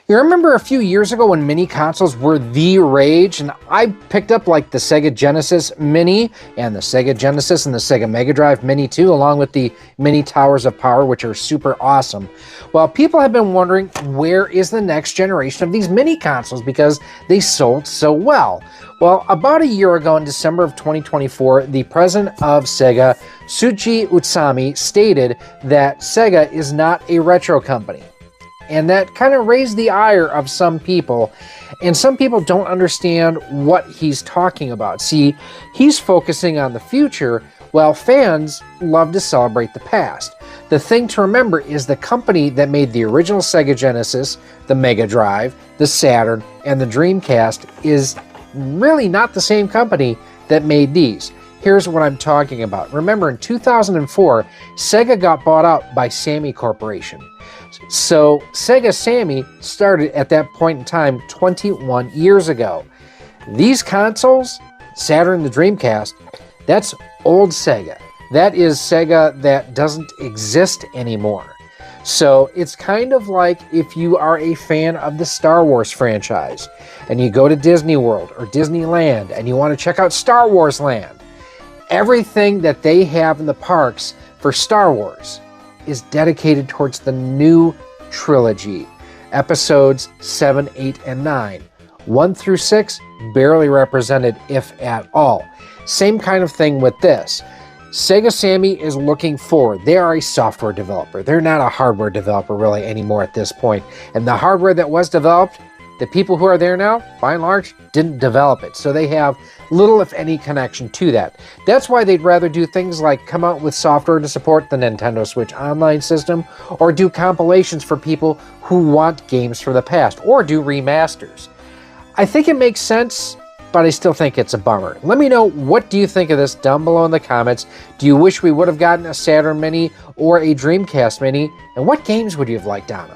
You remember a few years ago when mini consoles were the rage, and I picked up like the Sega Genesis Mini and the Sega Genesis and the Sega Mega Drive Mini too, along with the Mini Towers of Power, which are super awesome. Well, people have been wondering where is the next generation of these mini consoles because they sold so well. Well, about a year ago in December of 2024, the president of Sega, Shuji Utsumi, stated that Sega is not a retro company. And that kind of raised the ire of some people, and some people don't understand what he's talking about. See, he's focusing on the future, while fans love to celebrate the past. The thing to remember is the company that made the original Sega Genesis, the Mega Drive, the Saturn, and the Dreamcast is really not the same company that made these. Here's what I'm talking about. Remember, in 2004, Sega got bought out by Sammy Corporation. So Sega Sammy started at that point in time 21 years ago. These consoles, Saturn and the Dreamcast, that's old Sega. That is Sega that doesn't exist anymore. So it's kind of like if you are a fan of the Star Wars franchise and you go to Disney World or Disneyland and you want to check out Star Wars Land. Everything that they have in the parks for Star Wars is dedicated towards the new trilogy, episodes 7, 8, and 9. 1 through 6 barely represented, if at all. Same kind of thing with this. Sega Sammy is looking forward. They are a software developer. They're not a hardware developer really anymore at this point. And the hardware that was developed, the people who are there now, by and large, didn't develop it. So they have little, if any, connection to that. That's why they'd rather do things like come out with software to support the Nintendo Switch Online system, or do compilations for people who want games from the past, or do remasters. I think it makes sense, but I still think it's a bummer. Let me know, what do you think of this down below in the comments. Do you wish we would have gotten a Saturn Mini or a Dreamcast Mini? And what games would you have liked on them?